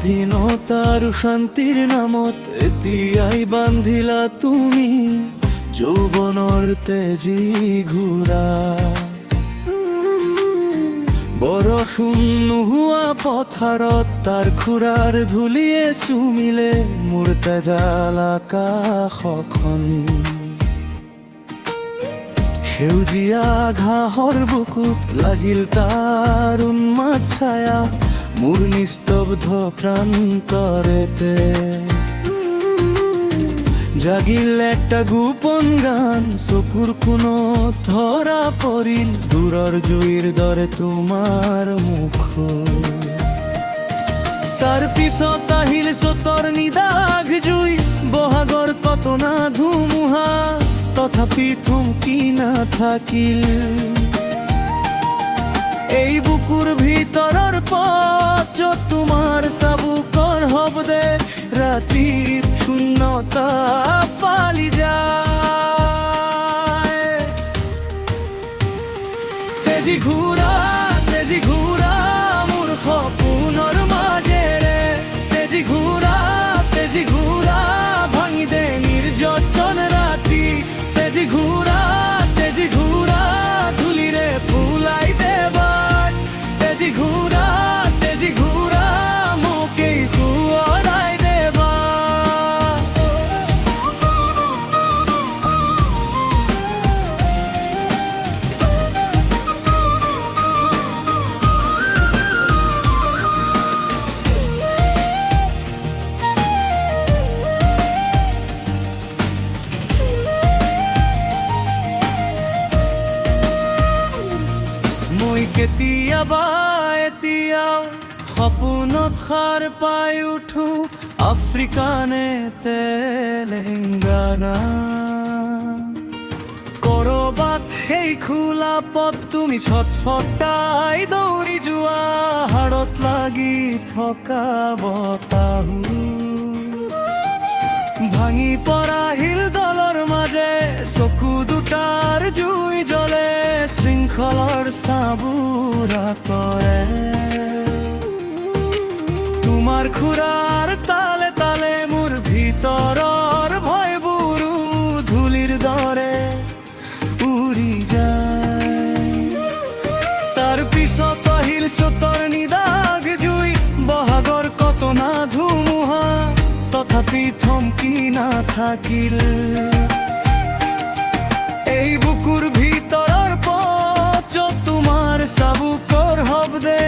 স্বাধীনতার শান্তির নামত এতিয়াই বান্ধিলা তুমি যৌৱনৰ তেজী ঘোঁৰা। বৰষুণ নোহোৱা পথাৰত তাৰ খুৰাৰ ধূলিয়ে চুমিলে মোৰ তেজাল আকাশখন। সেউজীয়া ঘাঁহৰ বুকুত লাগিল তাৰ উন্মাদ ছায়া মোৰ নিস্তব্ধ প্ৰান্তৰেতে। জাগিল একটা গোপন গান চকুৰ কোণত ধৰা পৰিল দূৰৰ জুইৰ দৰে তোমাৰ মুখ। তাৰ পিছত আহিল চতৰ নিদাঘ জুই বহাগৰ কতনা ধুমুহা তথাপি থমকি নাথাকিল। এই বুকুৰ ভিতৰৰ পথ য'ত তোমাৰ চাবুকৰ শব্দে ৰাতিৰ শূন্যতা ফালি যায়। তেজী ঘোঁৰা মোৰ সপোনৰ মাজেৰে। তেজী ঘোঁৰা ভাঙি দে নিৰ্জন ৰাতি। তেজী ঘোঁৰা ধূলিৰে ফুলাই দেবাৰ। তেজী ঘোঁৰা মোকেই শুৱৰাই দেবা। মই কেতিয়াবা এতিয়াও সপোনত সাৰ পাই উঠো আফ্ৰিকানে তেলেংগানা। কৰবাত সেই খোলা পথ তুমি ছটফটাই দৌৰি যোৱা হাড়ত লাগি থকা বতাহো ভাঙি পৰা শিল দলৰ মাজে চকু দুটাৰ জুই জ্বলে শৃংখলৰ চাবুৰা কৰে। তোমাৰ খুৰাৰ তালে তালে মোৰ ভিতৰৰ ভয়বোৰো ধূলিৰ দৰে উৰি যায়। তাৰ পিছত আহিল চতৰ নিদাঘ জুই বহাগৰ কতনা ধুমুহা তথাপি থমকি নাথাকিল। এই বুকুৰ ভিতৰৰ পথ য'ত তোমাৰ চাবুকৰ শব্দে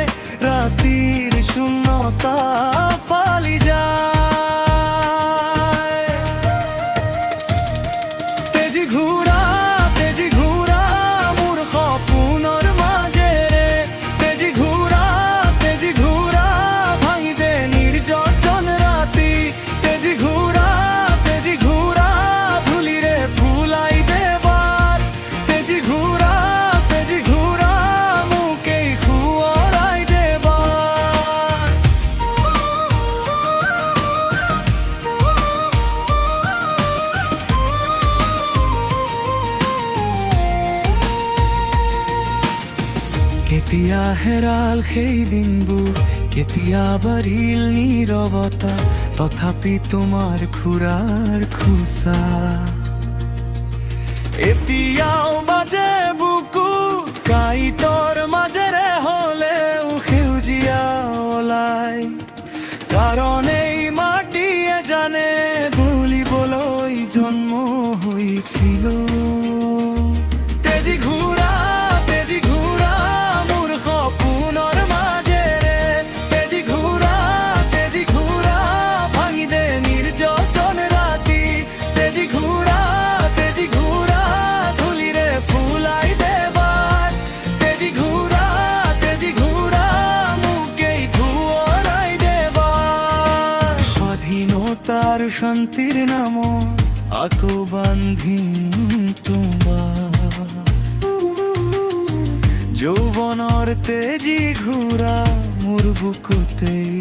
ৰাতিৰ শূন্যতা ফালি যায়। তেজী ঘোঁৰা মোৰ সপোনৰ মাজেৰে। তেজী ঘোঁৰা ভাঙি দে নিৰ্জন ৰাতি। তেজী ঘোঁৰা ধূলিৰে ফুলাই দেবাৰ। তেজী ঘোঁৰা মোকেই শুৱৰাই দেবা। কেতিয়া হেৰাল সেই দিনবোৰ কেতিয়া বাঢ়িল নীৰৱতা তথাপি তোমাৰ খুৰাৰ খোঁচা এতিয়াও বাজে বুকুত কাঁইটৰ মাজেৰে হ'লেও সেউজীয়া ওলাই। কাৰণ এই মাটিয়ে জানে ভুলিবলৈ জন্ম হৈছিল। তেজী ঘোঁৰা মোৰ সপোনৰ মাজেৰে। তেজী ঘোঁৰা ভাঙি দে নিৰ্জন ৰাতি। তেজী ঘোঁৰা ধূলিৰে ফুলাই দেবাৰ। তেজী ঘোঁৰা মোকেই শুৱৰাই দেবা। স্বাধীনতাৰ শান্তিৰ নামত আকৌ বান্ধিম তোমাৰ যৌৱনৰ তেজী ঘোঁৰা মোৰ বুকুতেই